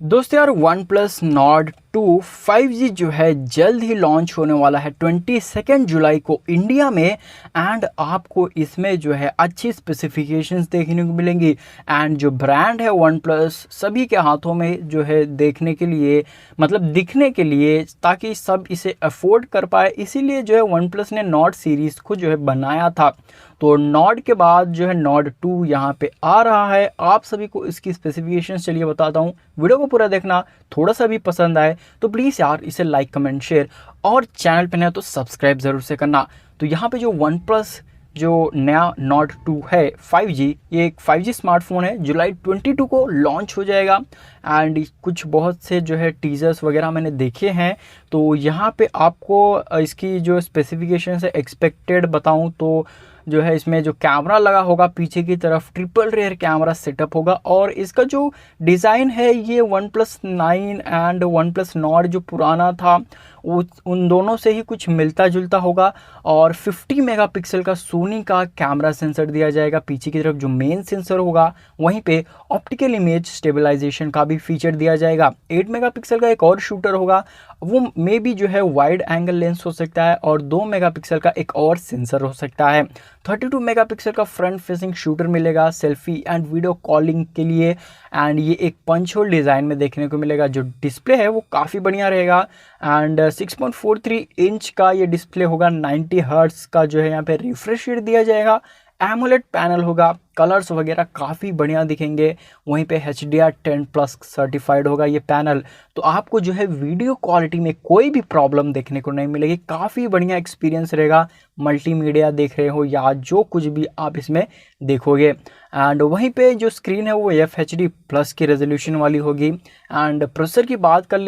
दोस्तों यार one plus Nord 2 5G जो है जल्द ही लॉन्च होने वाला है 22 जुलाई को इंडिया में। एंड आपको इसमें जो है अच्छी स्पेसिफिकेशंस देखने को मिलेंगी। एंड जो ब्रांड है वन प्लस सभी के हाथों में जो है देखने के लिए मतलब दिखने के लिए, ताकि सब इसे अफोर्ड कर पाए, इसीलिए जो है वन प्लस ने नॉर्ड सीरीज़ को जो है बनाया था। तो नॉर्ड के बाद जो है नॉर्ड 2 यहाँ पे आ रहा है। आप सभी को इसकी स्पेसिफिकेशंस चलिए बताता हूँ, वीडियो को पूरा देखना। थोड़ा सा भी पसंद आए तो प्लीज़ यार इसे लाइक कमेंट शेयर, और चैनल पे नया तो सब्सक्राइब ज़रूर से करना। तो यहाँ पे जो वन प्लस जो नया नॉर्ड 2 है 5G, ये एक 5G स्मार्टफोन है, जुलाई 22 को लॉन्च हो जाएगा। एंड कुछ बहुत से जो है टीजर्स वगैरह मैंने देखे हैं। तो यहाँ पे आपको इसकी जो स्पेसिफिकेशन है एक्सपेक्टेड बताऊँ तो जो है इसमें जो कैमरा लगा होगा पीछे की तरफ ट्रिपल रेयर कैमरा सेटअप होगा। और इसका जो डिज़ाइन है ये one plus 9 and one plus Nord जो पुराना था उन दोनों से ही कुछ मिलता जुलता होगा। और 50 मेगापिक्सल का सोनी का कैमरा सेंसर दिया जाएगा पीछे की तरफ, जो मेन सेंसर होगा। वहीं पे ऑप्टिकल इमेज स्टेबलाइजेशन का भी फीचर दिया जाएगा। 8 मेगापिक्सल का एक और शूटर होगा, वो मे बी जो है वाइड एंगल लेंस हो सकता है, और 2 मेगापिक्सल का एक और सेंसर हो सकता है। 32 मेगापिक्सल का फ्रंट फेसिंग शूटर मिलेगा सेल्फी एंड वीडियो कॉलिंग के लिए। एंड ये एक पंच होल डिज़ाइन में देखने को मिलेगा। जो डिस्प्ले है वो काफ़ी बढ़िया रहेगा। एंड 6.43 इंच का ये डिस्प्ले होगा। 90 हर्ट्ज का जो है यहाँ पे रिफ्रेश रेट दिया जाएगा। एमोलेड पैनल होगा, कलर्स वगैरह काफ़ी बढ़िया दिखेंगे। वहीं पे HDR10+ सर्टिफाइड होगा ये पैनल। तो आपको जो है वीडियो क्वालिटी में कोई भी प्रॉब्लम देखने को नहीं मिलेगी। काफ़ी बढ़िया एक्सपीरियंस रहेगा, मल्टीमीडिया देख रहे हो या जो कुछ भी आप इसमें देखोगे। एंड वहीं पे जो स्क्रीन है वो FHD+ की रेजोल्यूशन वाली होगी। एंड प्रोसेसर की बात कर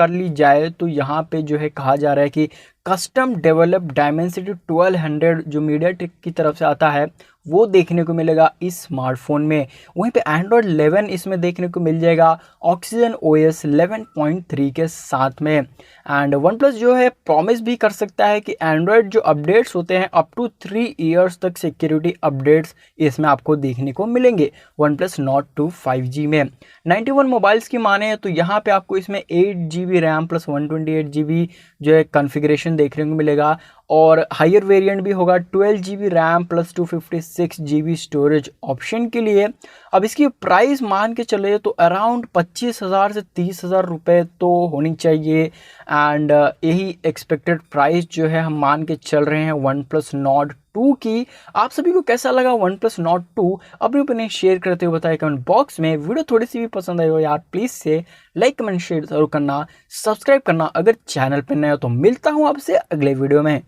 ली जाए तो यहाँ पे जो है कहा जा रहा है कि कस्टम डेवलप डायमेंसिटी 1200 जो मीडियाटेक की तरफ से आता है वो देखने को मिलेगा इस स्मार्टफोन में। वहीं पे एंड्रॉयड 11 इसमें देखने को मिल जाएगा ऑक्सीजन OS 11.3 के साथ में। एंड वन प्लस जो है प्रॉमिस भी कर सकता है कि एंड्रॉयड जो अपडेट्स होते हैं अप टू 3 इयर्स तक सिक्योरिटी अपडेट्स इसमें आपको देखने को मिलेंगे वन प्लस नॉर्ड 2 5G में। 91 मोबाइल्स की माने तो यहाँ पे आपको इसमें 8GB रैम प्लस 128GB जो है कॉन्फ़िगरेशन देखने को मिलेगा। और हायर वेरिएंट भी होगा 12GB RAM plus 256GB storage option के लिए। अब इसकी प्राइस मान के चले तो अराउंड 25,000 से 30,000 रुपये तो होनी चाहिए। एंड यही एक्सपेक्टेड प्राइस जो है हम मान के चल रहे हैं वन प्लस नॉर्ड 2 की। आप सभी को कैसा लगा वन प्लस नॉर्ड 2 अपने ओपिनियन शेयर करते हुए बताइए कमेंट बॉक्स में। वीडियो थोड़ी सी भी पसंद आई हो यार प्लीज़ से लाइक कमेंट शेयर जरूर करना, सब्सक्राइब करना अगर चैनल पर नए हो। तो मिलता हूँ आपसे अगले वीडियो में।